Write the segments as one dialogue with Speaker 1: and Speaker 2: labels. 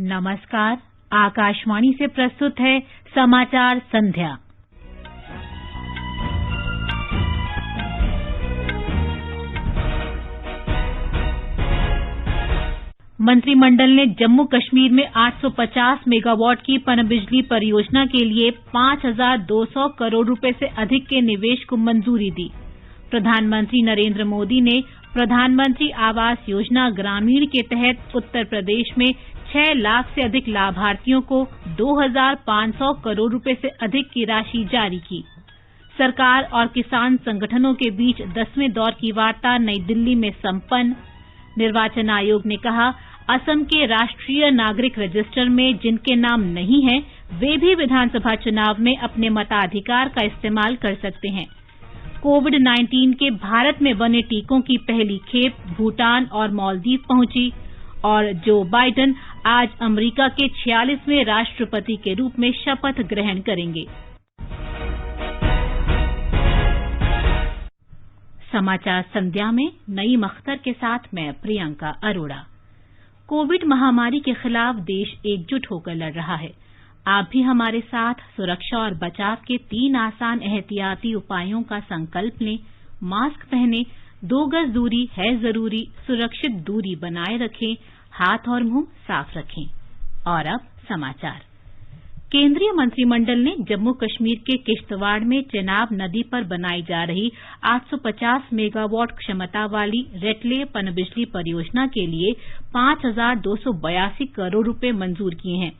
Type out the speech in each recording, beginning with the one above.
Speaker 1: नमस्कार, आकाशवाणी से प्रस्तुत है समाचार संध्या। मंत्रिमंडल ने जम्मू कश्मीर में 850 मेगावाट की पनबिजली परियोजना के लिए 5,200 करोड़ रुपए से अधिक के निवेश को मंजूरी दी। प्रधानमंत्री नरेंद्र मोदी ने प्रधानमंत्री आवास योजना ग्रामीण के तहत उत्तर प्रदेश में 6 लाख से अधिक लाभार्थियों को 2,500 करोड़ रुपए से अधिक की राशि जारी की। सरकार और किसान संगठनों के बीच 10वें दौर की वार्ता नई दिल्ली में संपन्न। निर्वाचन आयोग ने कहा, असम के राष्ट्रीय नागरिक रजिस्टर में जिनके नाम नहीं है, वे भी विधानसभा चुनाव में अपने मताधिकार का इस्तेमाल कर सकते हैं। कोविड-19 के भारत में बने टीकों की पहली खेप भूटान और मालदीव पहुंची और जो बाइडेन आज अमेरिका के 46वें राष्ट्रपति के रूप में शपथ ग्रहण करेंगे। समाचार संध्या में नईम अख्तर के साथ मैं प्रियंका अरोड़ा। कोविड महामारी के खिलाफ देश एकजुट होकर लड़ रहा है। आप भी हमारे साथ सुरक्षा और बचाव के 3 आसान एहतियाती उपायों का संकल्प लें। मास्क पहनें, 2 गज दूरी है जरूरी, सुरक्षित दूरी बनाए रखें, हाथ और मुंह साफ रखें। और अब समाचार। केंद्रीय मंत्रिमंडल ने जम्मू कश्मीर के किश्तवाड़ में चेनाब नदी पर बनाई जा रही 850 मेगावाट क्षमता वाली रेटले पनबिजली परियोजना के लिए 5,282 करोड़ रुपए मंजूर किए हैं।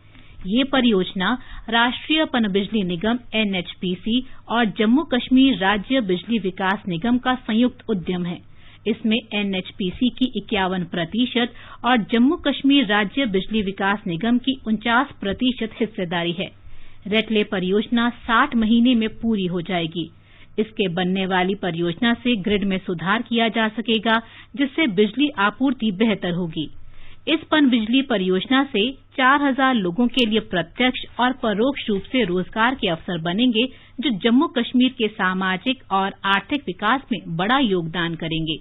Speaker 1: ये परियोजना राष्ट्रीय पनबिजली निगम NHPC और जम्मू कश्मीर राज्य बिजली विकास निगम का संयुक्त उद्यम है। इसमें NHPC की 51% और जम्मू कश्मीर राज्य बिजली विकास निगम की 49% हिस्सेदारी है। रेटले परियोजना 60 महीने में पूरी हो जाएगी। इसके बनने वाली परियोजना से ग्रिड में सुधार किया जा सकेगा, जिससे बिजली आपूर्ति बेहतर होगी। इस पनबिजली परियोजना से 4,000 लोगों के लिए प्रत्यक्ष और परोक्ष रूप से रोजगार के अवसर बनेंगे, जो जम्मू कश्मीर के सामाजिक और आर्थिक विकास में बड़ा योगदान करेंगे।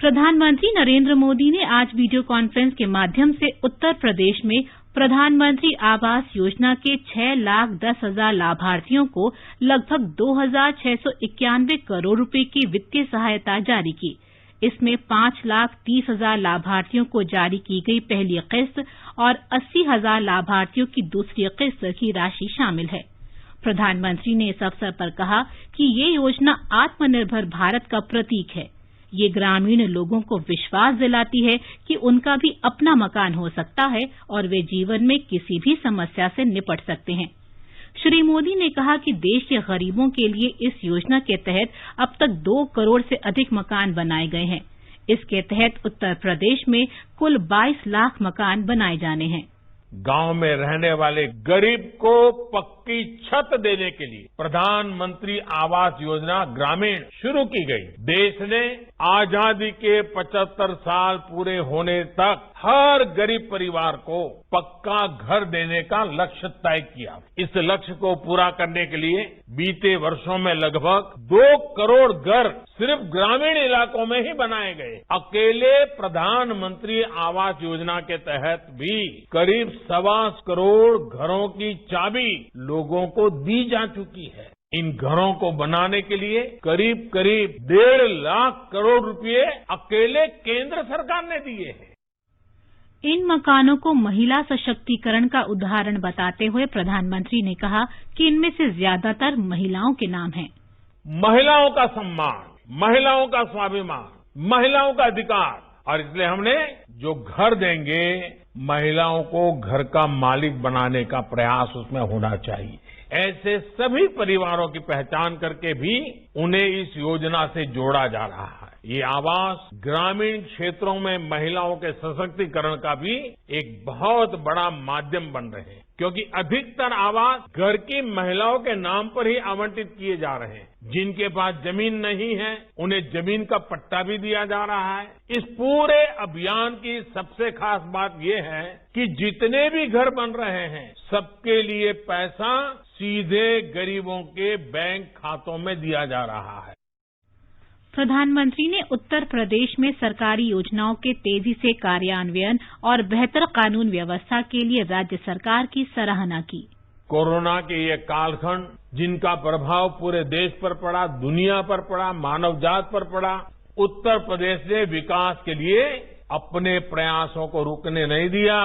Speaker 1: प्रधानमंत्री नरेंद्र मोदी ने आज वीडियो कॉन्फ्रेंस के माध्यम से उत्तर प्रदेश में प्रधानमंत्री आवास योजना के 6,10,000 लाभार्थियों को लगभग 2,691 करोड़ रुपए की वित्तीय सहायता जारी की। इसमें 5,30,000 लाभार्थियों को जारी की गई पहली किस्त और 80,000 लाभार्थियों की दूसरी किस्त की राशि शामिल है। प्रधानमंत्री ने इस अवसर पर कहा कि ये योजना आत्मनिर्भर भारत का प्रतीक है। ये ग्रामीण लोगों को विश्वास दिलाती है कि उनका भी अपना मकान हो सकता है और वे जीवन में किसी भी समस्या से निपट सकते हैं। श्री मोदी ने कहा कि देश के गरीबों के लिए इस योजना के तहत अब तक 2 करोड़ से अधिक मकान बनाए गए हैं। इसके तहत उत्तर प्रदेश में कुल 22 लाख मकान बनाए जाने हैं।
Speaker 2: गांव में रहने वाले गरीब को पक्की छत देने के लिए प्रधानमंत्री आवास योजना ग्रामीण शुरू की गई। देश ने आजादी के 75 साल पूरे होने तक हर गरीब परिवार को पक्का घर देने का लक्ष्य तय किया। इस लक्ष्य को पूरा करने के लिए बीते वर्षों में लगभग 2 करोड़ घर सिर्फ ग्रामीण इलाकों में ही बनाए गए। अकेले प्रधानमंत्री आवास योजना के तहत भी करीब 1.25 करोड़ घरों की चाबी लोगों को दी जा चुकी है। इन घरों को बनाने के लिए करीब 1.5 लाख करोड़ रुपए अकेले केंद्र सरकार ने दिए हैं।
Speaker 1: इन मकानों को महिला सशक्तिकरण का उदाहरण बताते हुए प्रधानमंत्री ने कहा कि इनमें से ज्यादातर महिलाओं के नाम हैं।
Speaker 2: महिलाओं का सम्मान, महिलाओं का स्वाभिमान, महिलाओं का अधिकार, और इसलिए हमने जो घर देंगे महिलाओं को घर का मालिक बनाने का प्रयास उसमें होना चाहिए। ऐसे सभी परिवारों की पहचान करके भी उन्हें इस योजना से जोड़ा जा रहा है। ये आवास ग्रामीण क्षेत्रों में महिलाओं के सशक्तिकरण का भी एक बहुत बड़ा माध्यम बन रहे हैं, क्योंकि अधिकतर आवास घर की महिलाओं के नाम पर ही आवंटित किए जा रहे हैं। जिनके पास जमीन नहीं है उन्हें जमीन का पट्टा भी दिया जा रहा है। इस पूरे अभियान की सबसे खास बात यह है कि जितने भी घर बन रहे हैं सबके लिए पैसा सीधे गरीबों के बैंक खातों में दिया जा रहा है।
Speaker 1: प्रधानमंत्री ने उत्तर प्रदेश में सरकारी योजनाओं के तेजी से कार्यान्वयन और बेहतर कानून व्यवस्था के लिए राज्य सरकार की सराहना की।
Speaker 2: कोरोना के ये कालखंड जिनका प्रभाव पूरे देश पर पड़ा, दुनिया पर पड़ा, मानव जात पर पड़ा, उत्तर प्रदेश ने विकास के लिए अपने प्रयासों को रुकने नहीं दिया,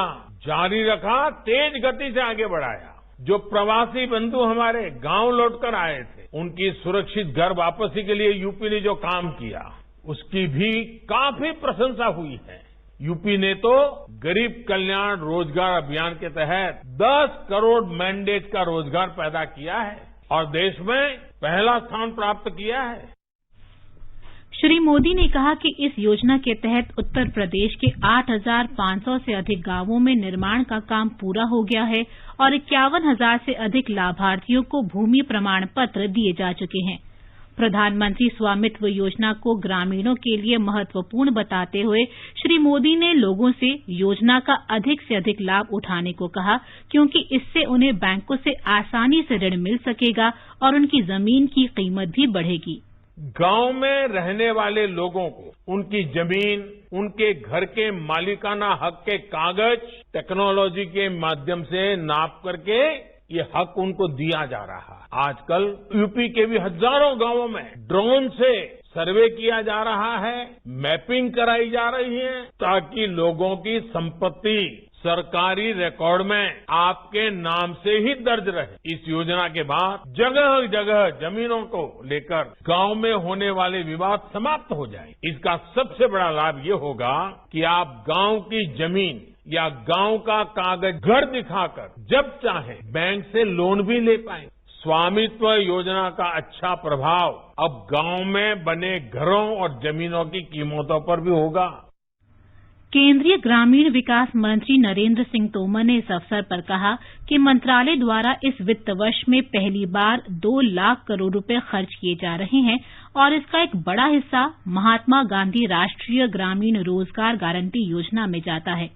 Speaker 2: जारी रखा, तेज गति से आगे बढ़ाया। जो प्रवासी बंधु हमारे गांव लौटकर आए थे, उनकी सुरक्षित घर वापसी के लिए यूपी ने जो काम किया, उसकी भी काफी प्रशंसा हुई है। यूपी ने तो गरीब कल्याण रोजगार अभियान के तहत 10 करोड़ मैंडेट का रोजगार पैदा किया है और देश में पहला स्थान प्राप्त किया है।
Speaker 1: श्री मोदी ने कहा कि इस योजना के तहत उत्तर प्रदेश के 8,500 से अधिक गांवों में निर्माण का काम पूरा हो गया है और 51,000 से अधिक लाभार्थियों को भूमि प्रमाण पत्र दिए जा चुके हैं। प्रधानमंत्री स्वामित्व योजना को ग्रामीणों के लिए महत्वपूर्ण बताते हुए श्री मोदी ने लोगों से योजना का अधिक से अधिक लाभ उठाने को कहा, क्योंकि इससे उन्हें बैंकों से आसानी से ऋण मिल सकेगा और उनकी जमीन की कीमत भी बढ़ेगी।
Speaker 2: गांव में रहने वाले लोगों को उनकी जमीन, उनके घर के मालिकाना हक के कागज टेक्नोलॉजी के माध्यम से नाप करके ये हक उनको दिया जा रहा है। आजकल यूपी के भी हजारों गांवों में ड्रोन से सर्वे किया जा रहा है, मैपिंग कराई जा रही है, ताकि लोगों की संपत्ति सरकारी रिकॉर्ड में आपके नाम से ही दर्ज रहे। इस योजना के बाद जगह जगह जमीनों को लेकर गांव में होने वाले विवाद समाप्त हो जाए। इसका सबसे बड़ा लाभ ये होगा कि आप गांव की जमीन या गांव का कागज घर दिखाकर जब चाहे बैंक से लोन भी ले पाए। स्वामित्व योजना का अच्छा प्रभाव अब गांव में बने घरों और जमीनों की कीमतों पर भी होगा।
Speaker 1: केंद्रीय ग्रामीण विकास मंत्री नरेंद्र सिंह तोमर ने इस अवसर पर कहा कि मंत्रालय द्वारा इस वित्त वर्ष में पहली बार 2 लाख करोड़ रुपए खर्च किए जा रहे हैं और इसका एक बड़ा हिस्सा महात्मा गांधी राष्ट्रीय ग्रामीण रोजगार गारंटी योजना में जाता है।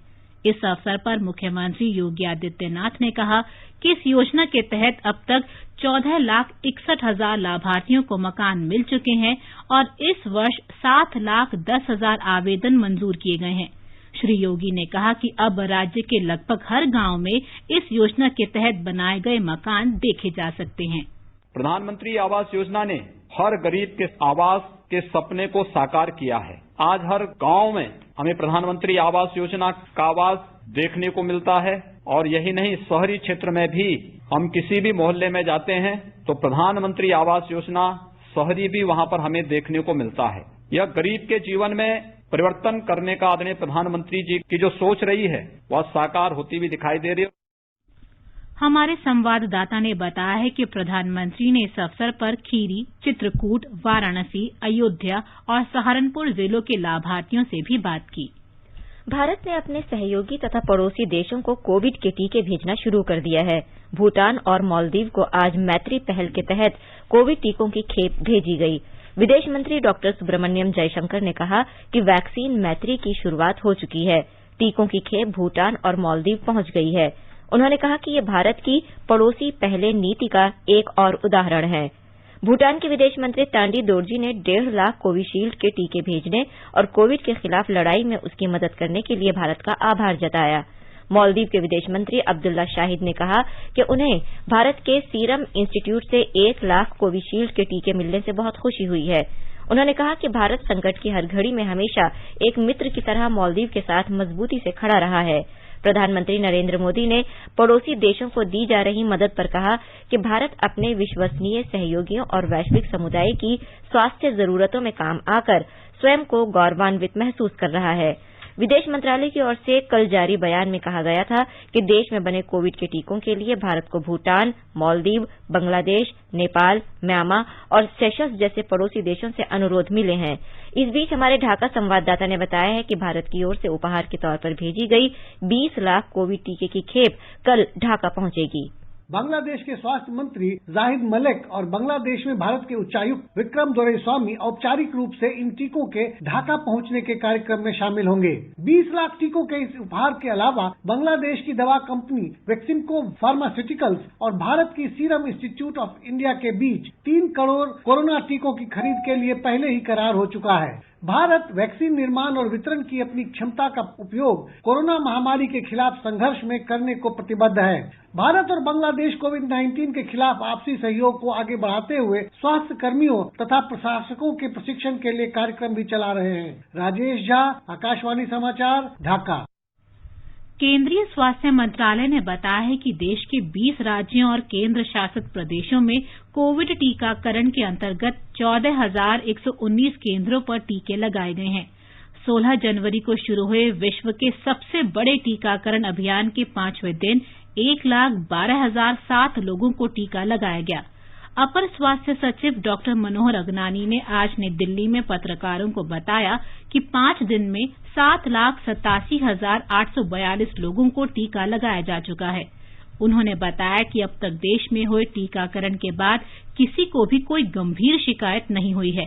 Speaker 1: इस अवसर पर मुख्यमंत्री योगी आदित्यनाथ ने कहा कि इस योजना के तहत अब तक 14,61,000 लाभार्थियों को मकान मिल चुके हैं और इस वर्ष 7,10,000 आवेदन मंजूर किए गए हैं। श्री योगी ने कहा कि अब राज्य के लगभग हर गांव में इस योजना के तहत बनाए गए मकान देखे जा सकते हैं।
Speaker 3: प्रधानमंत्री आवास योजना ने हर गरीब के आवास के सपने को साकार किया है। आज हर गांव में हमें प्रधानमंत्री आवास योजना का आवास देखने को मिलता है और यही नहीं, शहरी क्षेत्र में भी हम किसी भी मोहल्ले में जाते हैं तो प्रधानमंत्री आवास योजना शहरी भी वहां पर हमें देखने को मिलता है। यह गरीब के जीवन में परिवर्तन करने का आदरणीय प्रधानमंत्री जी की जो सोच रही है वह साकार होती हुई दिखाई दे रही है।
Speaker 1: हमारे संवाददाता ने बताया है कि प्रधानमंत्री ने इस अवसर पर खीरी, चित्रकूट, वाराणसी, अयोध्या और सहारनपुर जिलों के लाभार्थियों से भी बात की।
Speaker 4: भारत ने अपने सहयोगी तथा पड़ोसी देशों को कोविड के टीके भेजना शुरू कर दिया है। भूटान और मालदीव को आज मैत्री पहल के तहत कोविड टीकों की खेप भेजी गई। विदेश मंत्री डॉक्टर सुब्रमण्यम जयशंकर ने कहा कि वैक्सीन मैत्री की शुरुआत हो चुकी है। टीकों की खेप भूटान और मालदीव पहुंच गई है। उन्होंने कहा कि ये भारत की पड़ोसी पहले नीति का एक और उदाहरण है। भूटान के विदेश मंत्री तांडी दोरजी ने 1.5 लाख कोविशील्ड के टीके भेजने और कोविड के खिलाफ लड़ाई में उसकी मदद करने के लिए भारत का आभार जताया। मालदीव के विदेश मंत्री अब्दुल्ला शाहिद ने कहा कि उन्हें भारत के सीरम इंस्टीट्यूट से 1 लाख कोविशील्ड के टीके मिलने से बहुत खुशी हुई है। उन्होंने कहा कि भारत संकट की हर घड़ी में हमेशा एक मित्र की तरह मालदीव के साथ मजबूती से खड़ा रहा है। प्रधानमंत्री नरेंद्र मोदी ने पड़ोसी देशों को दी जा रही मदद पर कहा कि भारत अपने विश्वसनीय सहयोगियों और वैश्विक समुदाय की स्वास्थ्य जरूरतों में काम आकर स्वयं को गौरवान्वित महसूस कर रहा है। विदेश मंत्रालय की ओर से कल जारी बयान में कहा गया था कि देश में बने कोविड के टीकों के लिए भारत को भूटान, मालदीव, बांग्लादेश, नेपाल, म्यांमार और सेशल्स जैसे पड़ोसी देशों से अनुरोध मिले हैं। इस बीच हमारे ढाका संवाददाता ने बताया है कि भारत की ओर से उपहार के तौर पर भेजी गई 20 लाख कोविड टीके की खेप कल ढाका पहुंचेगी।
Speaker 5: बांग्लादेश के स्वास्थ्य मंत्री जाहिद मलिक और बांग्लादेश में भारत के उच्चायुक्त विक्रम दोरईस्वामी औपचारिक रूप से इन टीकों के ढाका पहुंचने के कार्यक्रम में शामिल होंगे। 20 लाख टीकों के इस उपहार के अलावा बांग्लादेश की दवा कंपनी वैक्सीनको फार्मास्यूटिकल्स और भारत की सीरम इंस्टीट्यूट ऑफ इंडिया के बीच 3 करोड़ कोरोना टीकों की खरीद के लिए पहले ही करार हो चुका है। भारत वैक्सीन निर्माण और वितरण की अपनी क्षमता का उपयोग कोरोना महामारी के खिलाफ संघर्ष में करने को प्रतिबद्ध है। भारत और बांग्लादेश कोविड-19 के खिलाफ आपसी सहयोग को आगे बढ़ाते हुए स्वास्थ्य कर्मियों तथा प्रशासकों के प्रशिक्षण के लिए कार्यक्रम भी चला रहे हैं। राजेश झा, आकाशवाणी समाचार, ढाका।
Speaker 1: केंद्रीय स्वास्थ्य मंत्रालय ने बताया है कि देश के 20 राज्यों और केंद्र शासित प्रदेशों में कोविड टीकाकरण के अंतर्गत 14,119 केंद्रों पर टीके लगाए गए हैं। 16 जनवरी को शुरू हुए विश्व के सबसे बड़े टीकाकरण अभियान के 5वें दिन 1,12,007 लोगों को टीका लगाया गया। अपर स्वास्थ्य सचिव डॉक्टर मनोहर अगनानी ने आज नई दिल्ली में पत्रकारों को बताया कि 5 दिन में 7,87,842 लोगों को टीका लगाया जा चुका है। उन्होंने बताया कि अब तक देश में हुए टीकाकरण के बाद किसी को भी कोई गंभीर शिकायत नहीं हुई है।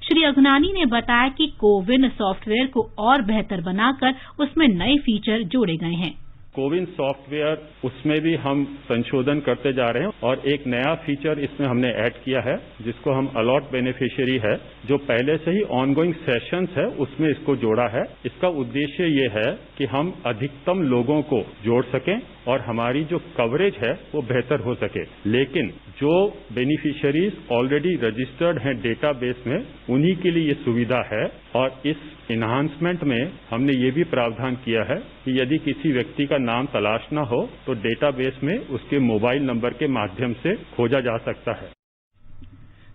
Speaker 1: श्री अगनानी ने बताया कि कोविन सॉफ्टवेयर को और बेहतर बनाकर उसमें नए फीचर जोड़े गए हैं।
Speaker 6: कोविन सॉफ्टवेयर उसमें भी हम संशोधन करते जा रहे हैं और एक नया फीचर इसमें हमने ऐड किया है जिसको हम अलॉट बेनिफिशियरी है, जो पहले से ही ऑनगोइंग सेशंस है उसमें इसको जोड़ा है। इसका उद्देश्य ये है कि हम अधिकतम लोगों को जोड़ सकें और हमारी जो कवरेज है वो बेहतर हो सके। लेकिन जो बेनिफिशियरीज ऑलरेडी रजिस्टर्ड हैं डेटाबेस में, उन्हीं के लिए ये सुविधा है। और इस इन्हांसमेंट में हमने ये भी प्रावधान किया है कि यदि किसी व्यक्ति का नाम तलाश न हो तो डेटाबेस में उसके मोबाइल नंबर के माध्यम से खोजा जा सकता है।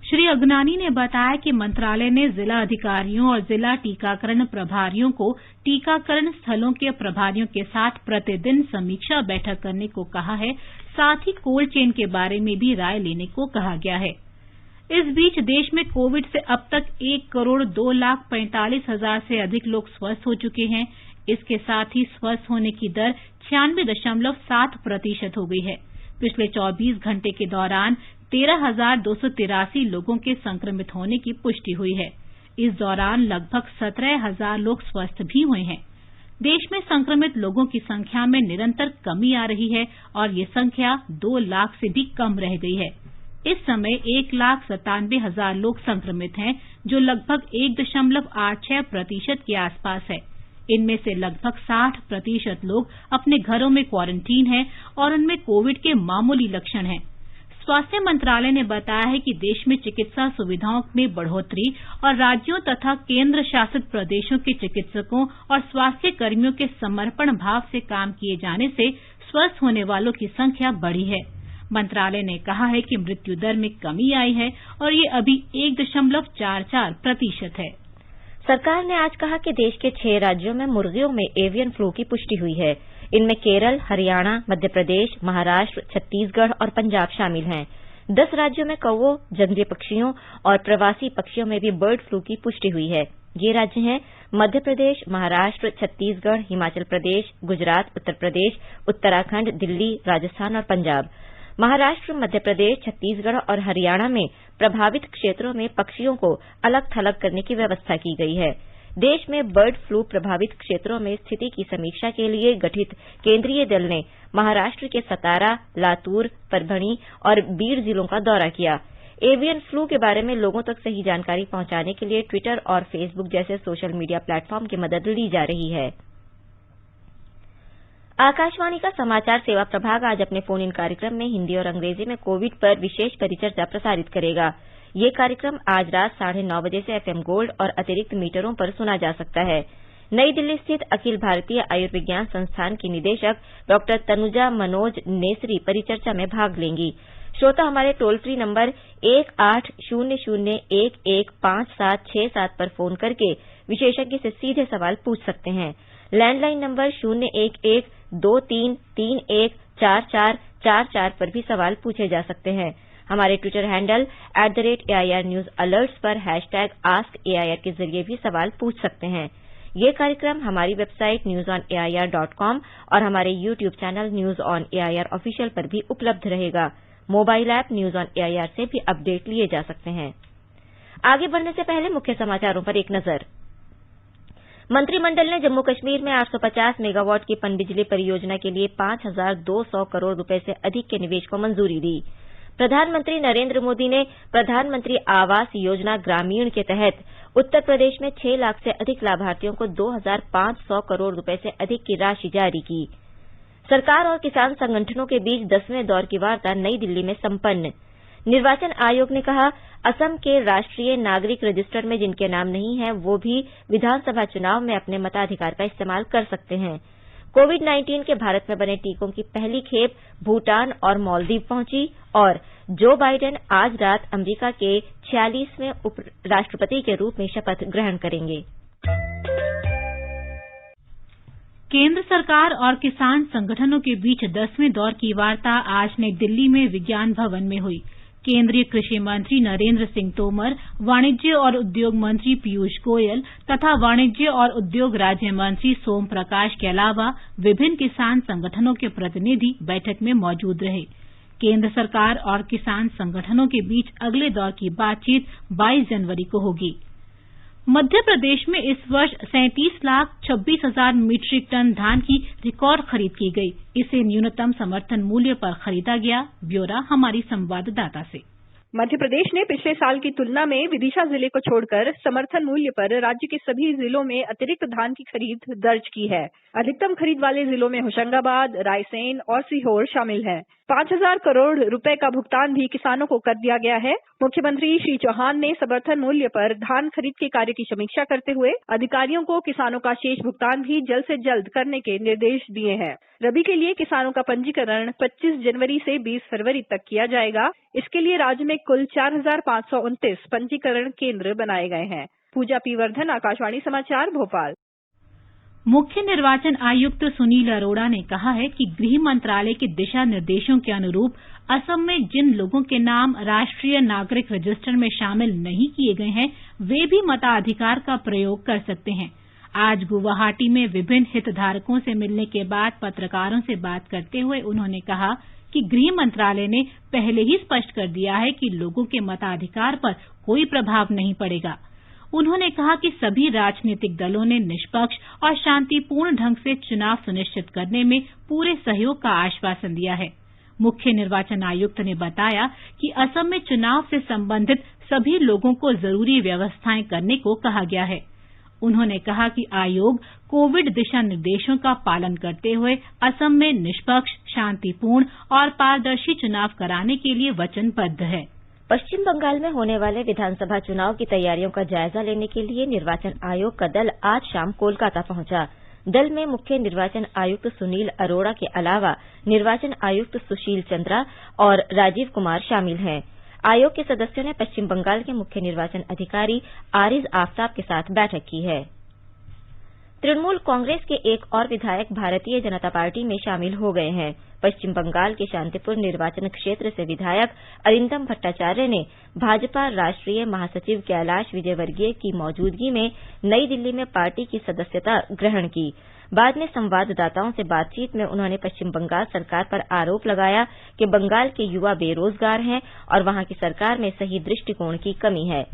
Speaker 1: श्री अगनानी ने बताया कि मंत्रालय ने जिला अधिकारियों और जिला टीकाकरण प्रभारियों को टीकाकरण स्थलों के प्रभारियों के साथ प्रतिदिन समीक्षा बैठक करने को कहा है। साथ ही कोल्ड चेन के बारे में भी राय लेने को कहा गया है। इस बीच देश में कोविड से अब तक 1,02,45,000 से अधिक लोग स्वस्थ हो चुके हैं। इसके साथ ही स्वस्थ होने की दर 96.7% हो गई है। पिछले 24 घंटे के दौरान 13,283 लोगों के संक्रमित होने की पुष्टि हुई है। इस दौरान लगभग 17,000 लोग स्वस्थ भी हुए हैं। देश में संक्रमित लोगों की संख्या में निरंतर कमी आ रही है और ये संख्या 2 लाख से भी कम रह गई है। इस समय 1,97,000 लोग संक्रमित हैं, जो लगभग 1.86% के आसपास है। इनमें से लगभग 60% लोग अपने घरों में क्वारंटीन हैं और उनमें कोविड के मामूली लक्षण हैं। स्वास्थ्य मंत्रालय ने बताया है कि देश में चिकित्सा सुविधाओं में बढ़ोतरी और राज्यों तथा केंद्र शासित प्रदेशों के चिकित्सकों और स्वास्थ्य कर्मियों के समर्पण भाव से काम किए जाने से स्वस्थ होने वालों की संख्या बढ़ी है। मंत्रालय ने कहा है कि मृत्यु दर में कमी आई है और ये अभी 1.44% है।
Speaker 4: सरकार ने आज कहा कि देश के 6 राज्यों में मुर्गियों में एवियन फ्लू की पुष्टि हुई है। इनमें केरल, हरियाणा, मध्य प्रदेश, महाराष्ट्र, छत्तीसगढ़ और पंजाब शामिल हैं। 10 राज्यों में कौवों, जंगली पक्षियों और प्रवासी पक्षियों में भी बर्ड फ्लू की पुष्टि हुई है। ये राज्य हैं मध्य प्रदेश, महाराष्ट्र, छत्तीसगढ़, हिमाचल प्रदेश, गुजरात, उत्तर प्रदेश, उत्तराखंड, दिल्ली, राजस्थान और पंजाब। महाराष्ट्र, मध्य प्रदेश, छत्तीसगढ़ और हरियाणा में प्रभावित क्षेत्रों में पक्षियों को अलग थलग करने की व्यवस्था की गई है। देश में बर्ड फ्लू प्रभावित क्षेत्रों में स्थिति की समीक्षा के लिए गठित केंद्रीय दल ने महाराष्ट्र के सतारा, लातूर, परभणी और बीड जिलों का दौरा किया। एवियन फ्लू के बारे में लोगों तक सही जानकारी पहुंचाने के लिए ट्विटर और फेसबुक जैसे सोशल मीडिया प्लेटफॉर्म की मदद ली जा रही है। आकाशवाणी का समाचार सेवा प्रभाग आज अपने फोन इन कार्यक्रम में हिंदी और अंग्रेजी में कोविड पर विशेष परिचर्चा प्रसारित करेगा। ये कार्यक्रम आज रात 9:30 बजे से FM गोल्ड और अतिरिक्त मीटरों पर सुना जा सकता है। नई दिल्ली स्थित अखिल भारतीय आयुर्विज्ञान संस्थान की निदेशक डॉ तनुजा मनोज नेसरी परिचर्चा में भाग लेंगी। श्रोता हमारे टोल फ्री नंबर 1800115767 पर फोन करके विशेषज्ञ से सीधे सवाल पूछ सकते हैं। लैंडलाइन नंबर 01123314444 पर भी सवाल पूछे जा सकते हैं। हमारे Twitter handle @AIR News Alerts पर #AskAIR के जरिए भी सवाल पूछ सकते हैं। ये कार्यक्रम हमारी वेबसाइट newsonair.com और हमारे YouTube channel news on AIR official पर भी उपलब्ध रहेगा। Mobile app news on AIR से भी अपडेट लिए जा सकते हैं। आगे बढ़ने से पहले मुख्य समाचारों पर एक नजर। मंत्रिमंडल ने जम्मू कश्मीर में 850 मेगावाट की पनबिजली परियोजना के लिए 5,200 करोड़ रुपए से अधिक के निवेश को मंजूरी दी। प्रधानमंत्री नरेंद्र मोदी ने प्रधानमंत्री आवास योजना ग्रामीण के तहत उत्तर प्रदेश में 6 लाख से अधिक लाभार्थियों को 2,500 करोड़ रुपए से अधिक की राशि जारी की। सरकार और किसान संगठनों के बीच 10वें दौर की वार्ता नई दिल्ली में संपन्न। निर्वाचन आयोग ने कहा, असम के राष्ट्रीय नागरिक रजिस्टर में जिनके नाम नहीं है वो भी विधानसभा चुनाव में अपने मताधिकार का इस्तेमाल कर सकते हैं। कोविड-19 के भारत में बने टीकों की पहली खेप भूटान और मालदीव पहुंची और जो बाइडेन आज रात अमेरिका के 46वें उपराष्ट्रपति के रूप में शपथ ग्रहण करेंगे।
Speaker 1: केंद्र सरकार और किसान संगठनों के बीच 10वें दौर की वार्ता आज नई दिल्ली में विज्ञान भवन में हुई। केंद्रीय कृषि मंत्री नरेंद्र सिंह तोमर, वाणिज्य और उद्योग मंत्री पीयूष गोयल तथा वाणिज्य और उद्योग राज्य मंत्री सोम प्रकाश के अलावा विभिन्न किसान संगठनों के प्रतिनिधि बैठक में मौजूद रहे। केंद्र सरकार और किसान संगठनों के बीच अगले दौर की बातचीत 22 जनवरी को होगी। मध्य प्रदेश में इस वर्ष 37,26,000 मीट्रिक टन धान की रिकॉर्ड खरीद की गई। इसे न्यूनतम समर्थन मूल्य पर खरीदा गया। ब्यौरा हमारी संवाददाता से।
Speaker 7: मध्य प्रदेश ने पिछले साल की तुलना में विदिशा जिले को छोड़कर समर्थन मूल्य पर राज्य के सभी जिलों में अतिरिक्त धान की खरीद दर्ज की है। अधिकतम खरीद वाले जिलों में होशंगाबाद, रायसेन और सीहोर शामिल हैं। 5,000 करोड़ रुपए का भुगतान भी किसानों को कर दिया गया है। मुख्यमंत्री श्री चौहान ने समर्थन मूल्य पर धान खरीद के कार्य की समीक्षा करते हुए अधिकारियों को किसानों का शेष भुगतान भी जल्द से जल्द करने के निर्देश दिए हैं। रबी के लिए किसानों का पंजीकरण 25 जनवरी से 20 फरवरी तक किया जाएगा। इसके लिए राज्य में कुल 4,529 पंजीकरण केंद्र बनाए गए हैं। पूजा पी वर्धन, आकाशवाणी समाचार, भोपाल।
Speaker 1: मुख्य निर्वाचन आयुक्त सुनील अरोड़ा ने कहा है कि गृह मंत्रालय के दिशा निर्देशों के अनुरूप असम में जिन लोगों के नाम राष्ट्रीय नागरिक रजिस्टर में शामिल नहीं किए गए हैं वे भी मताधिकार का प्रयोग कर सकते हैं। आज गुवाहाटी में विभिन्न हितधारकों से मिलने के बाद पत्रकारों से बात करते हुए उन्होंने कहा कि गृह मंत्रालय ने पहले ही स्पष्ट कर दिया है कि लोगों के मताधिकार पर कोई प्रभाव नहीं पड़ेगा। उन्होंने कहा कि सभी राजनीतिक दलों ने निष्पक्ष और शांतिपूर्ण ढंग से चुनाव सुनिश्चित करने में पूरे सहयोग का आश्वासन दिया है। मुख्य निर्वाचन आयुक्त ने बताया कि असम में चुनाव से संबंधित सभी लोगों को जरूरी व्यवस्थाएं करने को कहा गया है। उन्होंने कहा कि आयोग कोविड दिशा निर्देशों का पालन करते हुए असम में निष्पक्ष, शांतिपूर्ण और पारदर्शी चुनाव कराने के लिए वचनबद्ध है।
Speaker 4: पश्चिम बंगाल में होने वाले विधानसभा चुनाव की तैयारियों का जायजा लेने के लिए निर्वाचन आयोग का दल आज शाम कोलकाता पहुंचा। दल में मुख्य निर्वाचन आयुक्त सुनील अरोड़ा के अलावा निर्वाचन आयुक्त सुशील चंद्रा और राजीव कुमार शामिल हैं। आयोग के सदस्यों ने पश्चिम बंगाल के मुख्य निर्वाचन अधिकारी आरिज आफ्ताब के साथ बैठक की है। तृणमूल कांग्रेस के एक और विधायक भारतीय जनता पार्टी में शामिल हो गए हैं। पश्चिम बंगाल के शांतिपुर निर्वाचन क्षेत्र से विधायक अरिंदम भट्टाचार्य ने भाजपा राष्ट्रीय महासचिव कैलाश विजयवर्गीय की मौजूदगी में नई दिल्ली में पार्टी की सदस्यता ग्रहण की। बाद में संवाददाताओं से बातचीत में उन्होंने पश्चिम बंगाल सरकार पर आरोप लगाया कि बंगाल के युवा बेरोजगार हैं और वहां की सरकार में सही दृष्टिकोण की कमी है।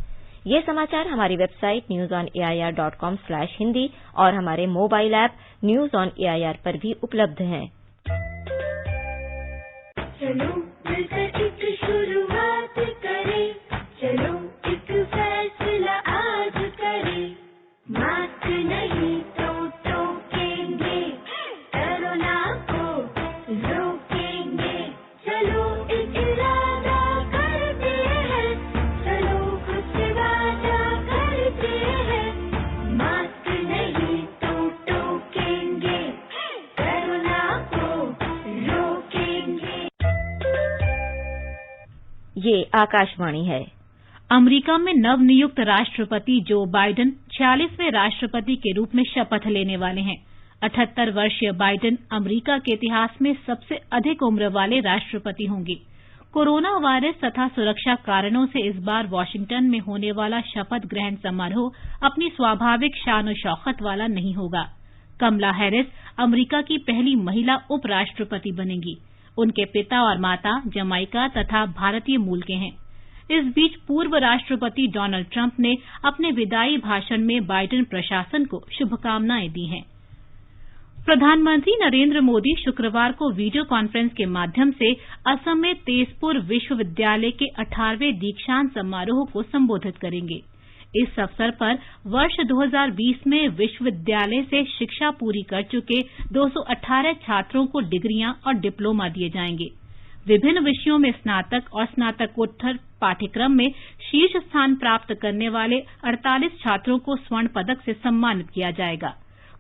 Speaker 4: ये समाचार हमारी वेबसाइट newsonair.com/hindi और हमारे mobile app news on AIR पर भी उपलब्ध हैं।
Speaker 8: चलो मिलकर एक शुरुआत करें, चलो एक फैसला आज करें, मास्क नहीं तो टोकेंगे, कोरोना को रोकेंगे, चलो एक इरादा करते हैं, चलो खुद से वादा करते हैं, मास्क नहीं तो टोकेंगे, कोरोना को रोकेंगे।
Speaker 4: ये आकाशवाणी है।
Speaker 1: अमेरिका में नवनियुक्त राष्ट्रपति जो बाइडेन 46वें राष्ट्रपति के रूप में शपथ लेने वाले हैं। 78 वर्षीय बाइडेन अमेरिका के इतिहास में सबसे अधिक उम्र वाले राष्ट्रपति होंगे। कोरोना वायरस तथा सुरक्षा कारणों से इस बार वाशिंगटन में होने वाला शपथ ग्रहण समारोह अपनी स्वाभाविक शान और शौकत वाला नहीं होगा। कमला हैरिस अमेरिका की पहली महिला उपराष्ट्रपति बनेंगी। उनके पिता और माता जमाइका तथा भारतीय मूल के हैं। इस बीच पूर्व राष्ट्रपति डोनाल्ड ट्रंप ने अपने विदाई भाषण में बाइडेन प्रशासन को शुभकामनाएं दी हैं। प्रधानमंत्री नरेंद्र मोदी शुक्रवार को वीडियो कॉन्फ्रेंस के माध्यम से असम में तेजपुर विश्वविद्यालय के 18वें दीक्षांत समारोह को संबोधित करेंगे। इस अवसर पर वर्ष 2020 में विश्वविद्यालय से शिक्षा पूरी कर चुके 218 छात्रों को डिग्रियां और डिप्लोमा दिए जाएंगे। विभिन्न विषयों में स्नातक और स्नातकोत्तर पाठ्यक्रम में शीर्ष स्थान प्राप्त करने वाले 48 छात्रों को स्वर्ण पदक से सम्मानित किया जाएगा।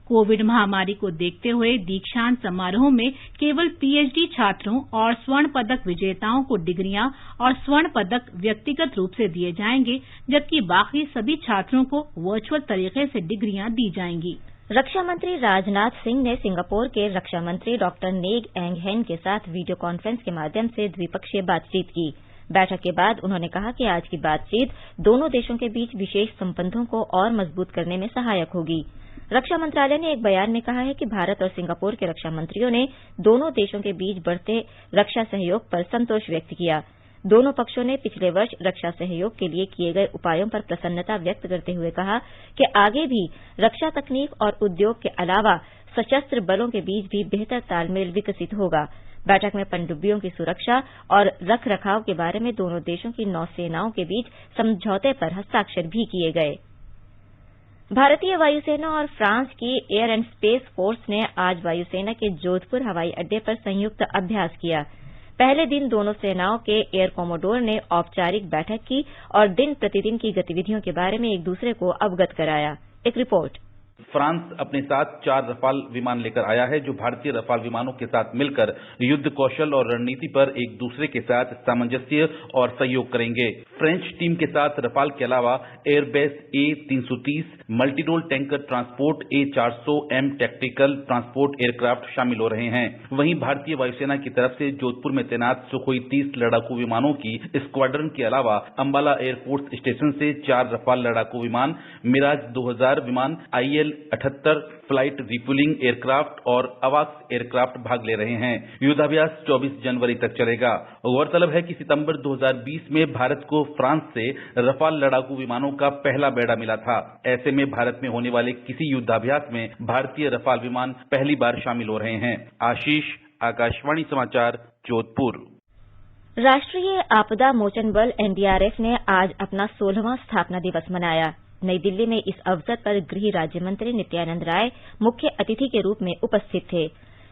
Speaker 1: कोविड महामारी को देखते हुए दीक्षांत समारोह में केवल पीएचडी छात्रों और स्वर्ण पदक विजेताओं को डिग्रियां और स्वर्ण पदक व्यक्तिगत रूप से दिए जाएंगे, जबकि बाकी सभी छात्रों को वर्चुअल तरीके से डिग्रियां दी जाएंगी।
Speaker 4: रक्षा मंत्री राजनाथ सिंह ने सिंगापुर के रक्षा मंत्री डॉक्टर नेग एंग हेन के साथ वीडियो कॉन्फ्रेंस के माध्यम से द्विपक्षीय बातचीत की। बैठक के बाद उन्होंने कहा कि आज की बातचीत दोनों देशों के बीच विशेष संबंधों को और मजबूत करने में सहायक होगी। रक्षा मंत्रालय ने एक बयान में कहा है कि भारत और सिंगापुर के रक्षा मंत्रियों ने दोनों देशों के बीच बढ़ते रक्षा सहयोग पर संतोष व्यक्त किया। दोनों पक्षों ने पिछले वर्ष रक्षा सहयोग के लिए किए गए उपायों पर प्रसन्नता व्यक्त करते हुए कहा कि आगे भी रक्षा तकनीक और उद्योग के अलावा सशस्त्र बलों के बीच भी बेहतर तालमेल विकसित होगा। बैठक में पनडुब्बियों की सुरक्षा और रख रखाव के बारे में दोनों देशों की नौसेनाओं के बीच समझौते पर हस्ताक्षर भी किए गए। भारतीय वायुसेना और फ्रांस की एयर एंड स्पेस फोर्स ने आज वायुसेना के जोधपुर हवाई अड्डे पर संयुक्त अभ्यास किया। पहले दिन दोनों सेनाओं के एयर कॉमोडोर ने औपचारिक बैठक की और दिन प्रतिदिन की गतिविधियों के बारे में एक दूसरे को अवगत कराया। एक रिपोर्ट।
Speaker 9: फ्रांस अपने साथ 4 रफाल विमान लेकर आया है, जो भारतीय रफाल विमानों के साथ मिलकर युद्ध कौशल और रणनीति पर एक दूसरे के साथ सामंजस्य और सहयोग करेंगे। फ्रेंच टीम के साथ रफाल के अलावा airbase A330 multirole tanker transport A400M tactical transport aircraft शामिल हो रहे हैं। वहीं भारतीय वायुसेना की तरफ से जोधपुर में तैनात सुखोई 30 लड़ाकू विमानों की स्क्वाड्रन के अलावा अंबाला एयरफोर्स स्टेशन से 4 रफाल लड़ाकू विमान, मिराज 2000 विमान, IL-78 फ्लाइट रिफ्यूलिंग एयरक्राफ्ट और अवाक्स एयरक्राफ्ट भाग ले रहे हैं। युद्धाभ्यास 24 जनवरी तक चलेगा। गौरतलब है कि सितंबर 2020 में भारत को फ्रांस से रफाल लड़ाकू विमानों का पहला बेड़ा मिला था। ऐसे में भारत में होने वाले किसी युद्धाभ्यास में भारतीय रफाल विमान पहली बार शामिल हो रहे हैं। आशीष, आकाशवाणी समाचार, जोधपुर।
Speaker 4: राष्ट्रीय आपदा मोचन बल NDRF ने आज अपना 16वां स्थापना दिवस मनाया। नई दिल्ली में इस अवसर पर गृह राज्य मंत्री नित्यानंद राय मुख्य अतिथि के रूप में उपस्थित थे।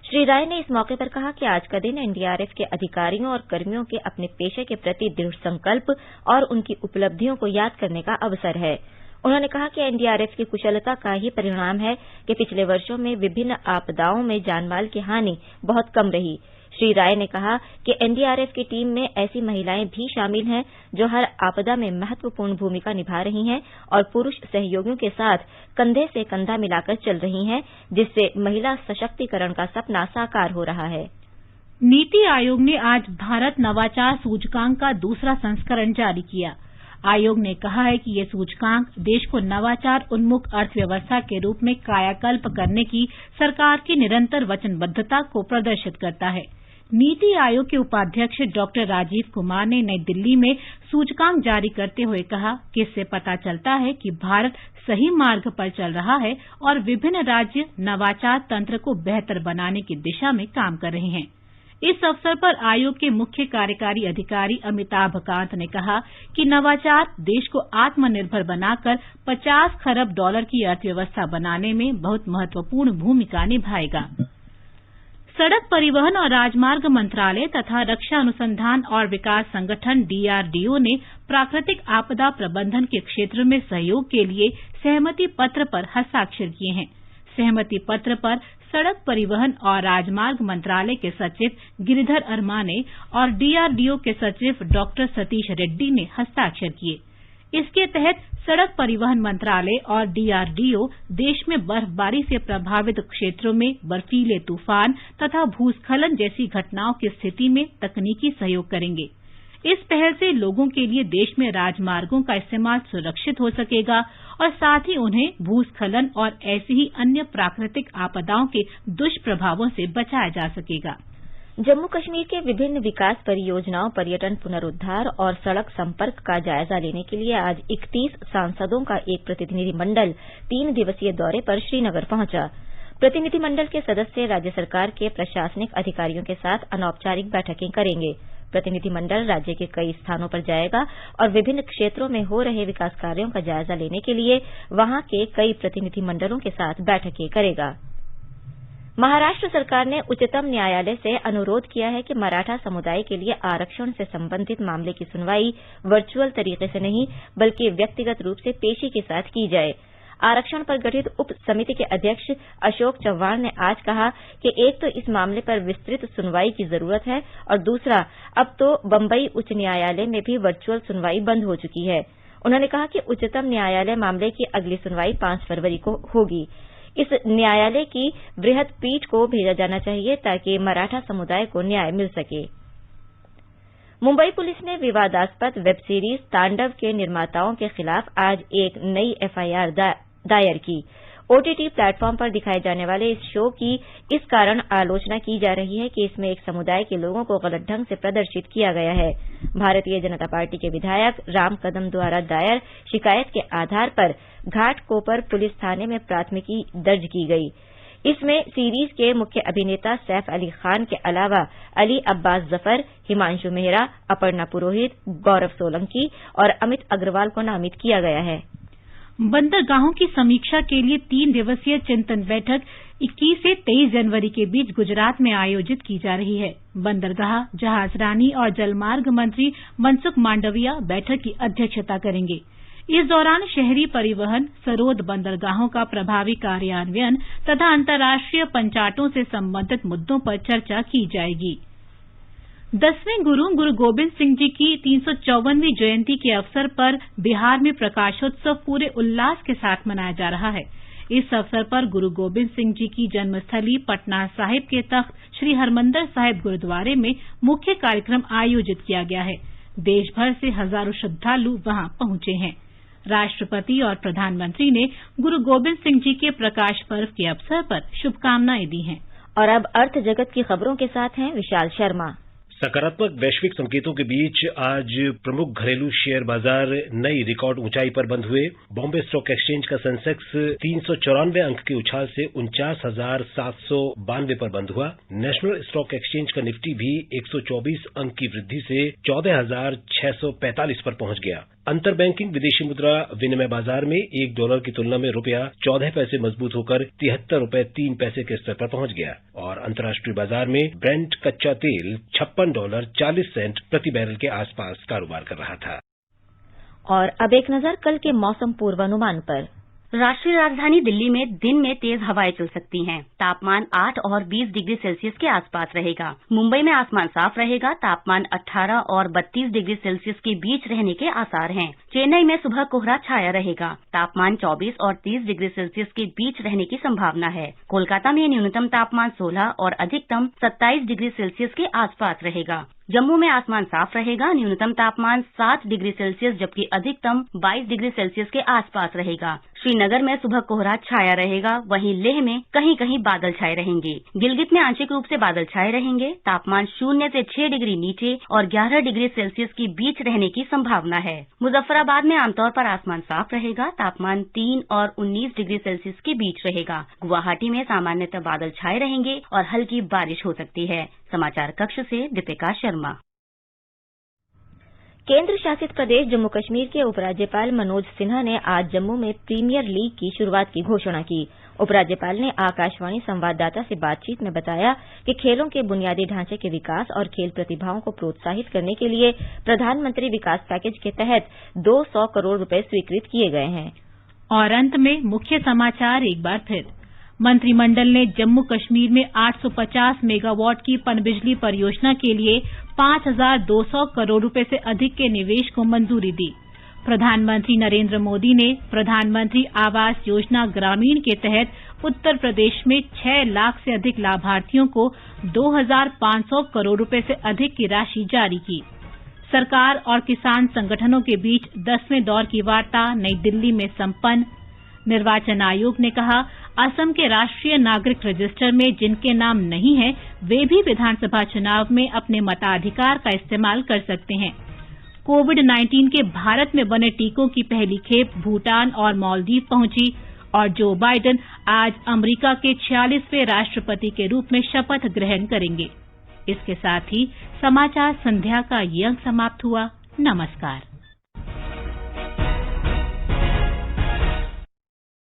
Speaker 4: श्री राय ने इस मौके पर कहा कि आज का दिन NDRF के अधिकारियों और कर्मियों के अपने पेशे के प्रति दृढ़ संकल्प और उनकी उपलब्धियों को याद करने का अवसर है। उन्होंने कहा कि NDRF की कुशलता का ही परिणाम है कि पिछले वर्षों में विभिन्न आपदाओं में जानमाल की हानि बहुत कम रही। श्री राय ने कहा कि NDRF की टीम में ऐसी महिलाएं भी शामिल हैं जो हर आपदा में महत्वपूर्ण भूमिका निभा रही हैं और पुरुष सहयोगियों के साथ कंधे से कंधा मिलाकर चल रही हैं, जिससे महिला सशक्तिकरण का सपना साकार हो रहा है।
Speaker 1: नीति आयोग ने आज भारत नवाचार सूचकांक का दूसरा संस्करण जारी किया। आयोग ने कहा है कि ये सूचकांक देश को नवाचार उन्मुख अर्थव्यवस्था के रूप में कायाकल्प करने की सरकार की निरंतर वचनबद्धता को प्रदर्शित करता है। नीति आयोग के उपाध्यक्ष डॉक्टर राजीव कुमार ने नई दिल्ली में सूचकांक जारी करते हुए कहा कि इससे पता चलता है कि भारत सही मार्ग पर चल रहा है और विभिन्न राज्य नवाचार तंत्र को बेहतर बनाने की दिशा में काम कर रहे हैं। इस अवसर पर आयोग के मुख्य कार्यकारी अधिकारी अमिताभ कांत ने कहा कि नवाचार देश को आत्मनिर्भर बनाकर $50 खरब की अर्थव्यवस्था बनाने में बहुत महत्वपूर्ण भूमिका निभाएगा। सड़क परिवहन और राजमार्ग मंत्रालय तथा रक्षा अनुसंधान और विकास संगठन DRDO ने प्राकृतिक आपदा प्रबंधन के क्षेत्र में सहयोग के लिए सहमति पत्र पर हस्ताक्षर किए हैं। सहमति पत्र पर सड़क परिवहन और राजमार्ग मंत्रालय के सचिव गिरिधर अरमाने और DRDO के सचिव डॉक्टर सतीश रेड्डी ने हस्ताक्षर किए। इसके तहत सड़क परिवहन मंत्रालय और DRDO देश में बर्फबारी से प्रभावित क्षेत्रों में बर्फीले तूफान तथा भूस्खलन जैसी घटनाओं की स्थिति में तकनीकी सहयोग करेंगे। इस पहल से लोगों के लिए देश में राजमार्गों का इस्तेमाल सुरक्षित हो सकेगा और साथ ही उन्हें भूस्खलन और ऐसी ही अन्य प्राकृतिक आपदाओं के दुष्प्रभावों से बचाया जा सकेगा।
Speaker 4: जम्मू कश्मीर के विभिन्न विकास परियोजनाओं, पर्यटन पुनरुद्धार और सड़क संपर्क का जायजा लेने के लिए आज 31 सांसदों का एक प्रतिनिधिमंडल 3 दिवसीय दौरे पर श्रीनगर पहुंचा। प्रतिनिधिमंडल के सदस्य राज्य सरकार के प्रशासनिक अधिकारियों के साथ अनौपचारिक बैठकें करेंगे। प्रतिनिधिमंडल राज्य के कई स्थानों पर जाएगा और विभिन्न क्षेत्रों में हो रहे विकास कार्यों का जायजा लेने के लिए वहां के कई प्रतिनिधिमंडलों के साथ बैठकें करेगा। महाराष्ट्र सरकार ने उच्चतम न्यायालय से अनुरोध किया है कि मराठा समुदाय के लिए आरक्षण से संबंधित मामले की सुनवाई वर्चुअल तरीके से नहीं बल्कि व्यक्तिगत रूप से पेशी के साथ की जाए। आरक्षण पर गठित उप समिति के अध्यक्ष अशोक चव्हाण ने आज कहा कि एक तो इस मामले पर विस्तृत सुनवाई की जरूरत है और दूसरा अब तो बंबई उच्च न्यायालय में भी वर्चुअल सुनवाई बंद हो चुकी है। उन्होंने कहा कि उच्चतम न्यायालय मामले की अगली सुनवाई 5 फरवरी को होगी। इस न्यायालय की वृहद पीठ को भेजा जाना चाहिए ताकि मराठा समुदाय को न्याय मिल सके। मुंबई पुलिस ने विवादास्पद वेब सीरीज तांडव के निर्माताओं के खिलाफ आज एक नई एफआईआर दायर की। ओटीटी प्लेटफॉर्म पर दिखाए जाने वाले इस शो की इस कारण आलोचना की जा रही है कि इसमें एक समुदाय के लोगों को गलत ढंग से प्रदर्शित किया गया है। भारतीय जनता पार्टी के विधायक राम कदम द्वारा दायर शिकायत के आधार पर घाटकोपर पुलिस थाने में प्राथमिकी दर्ज की गई। इसमें सीरीज के मुख्य अभिनेता सैफ अली खान के अलावा अली अब्बास जफर, हिमांशु मेहरा, अपर्णा पुरोहित, गौरव सोलंकी और अमित अग्रवाल को नामित किया गया है।
Speaker 1: बंदरगाहों की समीक्षा के लिए 3 दिवसीय चिंतन बैठक 21 से 23 जनवरी के बीच गुजरात में आयोजित की जा रही है। बंदरगाह, जहाजरानी और जलमार्ग मंत्री मनसुख मांडविया बैठक की अध्यक्षता करेंगे। इस दौरान शहरी परिवहन, सरोद बंदरगाहों का प्रभावी कार्यान्वयन तथा अंतर्राष्ट्रीय पंचाटों से संबंधित मुद्दों पर चर्चा की जाएगी। 10वें गुरु गोविंद सिंह जी की 354वीं जयंती के अवसर पर बिहार में प्रकाशोत्सव पूरे उल्लास के साथ मनाया जा रहा है। इस अवसर पर गुरु गोविंद सिंह जी की जन्मस्थली पटना साहिब के तख्त श्री हरमंदिर साहिब गुरुद्वारे में मुख्य कार्यक्रम आयोजित किया गया है। देश भर से हजारों श्रद्धालु वहां पहुंचे हैं। राष्ट्रपति और प्रधानमंत्री ने गुरु गोविंद सिंह जी के प्रकाश पर्व के अवसर पर शुभकामनाएं दी हैं।
Speaker 4: और अब अर्थ जगत की खबरों के साथ हैं विशाल शर्मा।
Speaker 10: सकारात्मक वैश्विक संकेतों के बीच आज प्रमुख घरेलू शेयर बाजार नई रिकॉर्ड ऊंचाई पर बंद हुए। बॉम्बे स्टॉक एक्सचेंज का सेंसेक्स 394 अंक के उछाल से 49,792 पर बंद हुआ। नेशनल स्टॉक एक्सचेंज का निफ्टी भी 124 अंक की वृद्धि से 14,645 पर पहुंच गया। अंतर बैंकिंग विदेशी मुद्रा विनिमय बाजार में $1 की तुलना में रुपया 14 पैसे मजबूत होकर 73 रुपए 3 पैसे के स्तर पर पहुंच गया और अंतर्राष्ट्रीय बाजार में ब्रेंट कच्चा तेल $56.40 प्रति बैरल के आसपास कारोबार कर रहा था।
Speaker 4: और अब एक नजर कल के मौसम पूर्वानुमान पर।
Speaker 11: राष्ट्रीय राजधानी दिल्ली में दिन में तेज हवाएं चल सकती हैं। तापमान 8 और 20 डिग्री सेल्सियस के आसपास रहेगा। मुंबई में आसमान साफ रहेगा। तापमान 18 और 32 डिग्री सेल्सियस के बीच रहने के आसार हैं। चेन्नई में सुबह कोहरा छाया रहेगा। तापमान 24 और 30 डिग्री सेल्सियस के बीच रहने की संभावना है। कोलकाता में न्यूनतम तापमान 16 और अधिकतम 27 डिग्री सेल्सियस के आसपास रहेगा। जम्मू में आसमान साफ रहेगा। न्यूनतम तापमान 7 डिग्री सेल्सियस जबकि अधिकतम 22 डिग्री सेल्सियस के आसपास रहेगा। श्रीनगर में सुबह कोहरा छाया रहेगा। वहीं लेह में कहीं कहीं बादल छाए रहेंगे। गिलगित में आंशिक रूप से बादल छाए रहेंगे। तापमान 0 से 6 डिग्री नीचे और 11 डिग्री सेल्सियस के बीच रहने की संभावना है। मुजफ्फराबाद में आमतौर पर आसमान साफ रहेगा। तापमान 3 और 19 डिग्री सेल्सियस के बीच रहेगा। गुवाहाटी में सामान्यतः बादल छाए रहेंगे और हल्की बारिश हो सकती है। समाचार कक्ष से दीपिका शर्मा।
Speaker 4: केंद्र शासित प्रदेश जम्मू कश्मीर के उपराज्यपाल मनोज सिन्हा ने आज जम्मू में प्रीमियर लीग की शुरुआत की घोषणा की। उपराज्यपाल ने आकाशवाणी संवाददाता से बातचीत में बताया कि खेलों के बुनियादी ढांचे के विकास और खेल प्रतिभाओं को प्रोत्साहित करने के लिए प्रधानमंत्री विकास पैकेज के तहत 200 करोड़ रुपए स्वीकृत किए गए हैं।
Speaker 1: और अंत में मुख्य समाचार एक बार फिर। मंत्रिमंडल ने जम्मू कश्मीर में 850 मेगावाट की पनबिजली परियोजना के लिए 5,200 करोड़ रुपए से अधिक के निवेश को मंजूरी दी। प्रधानमंत्री नरेंद्र मोदी ने प्रधानमंत्री आवास योजना ग्रामीण के तहत उत्तर प्रदेश में 6 लाख से अधिक लाभार्थियों को 2,500 करोड़ रुपए से अधिक की राशि जारी की। सरकार और किसान संगठनों के बीच 10वें दौर की वार्ता नई दिल्ली में संपन्न। निर्वाचन आयोग ने कहा, असम के राष्ट्रीय नागरिक रजिस्टर में जिनके नाम नहीं है वे भी विधानसभा चुनाव में अपने मताधिकार का इस्तेमाल कर सकते हैं। कोविड-19 के भारत में बने टीकों की पहली खेप भूटान और मालदीव पहुंची और जो बाइडेन आज अमेरिका के 46वें राष्ट्रपति के रूप में शपथ ग्रहण करेंगे। इसके साथ ही समाचार संध्या का ये अंक समाप्त हुआ। नमस्कार।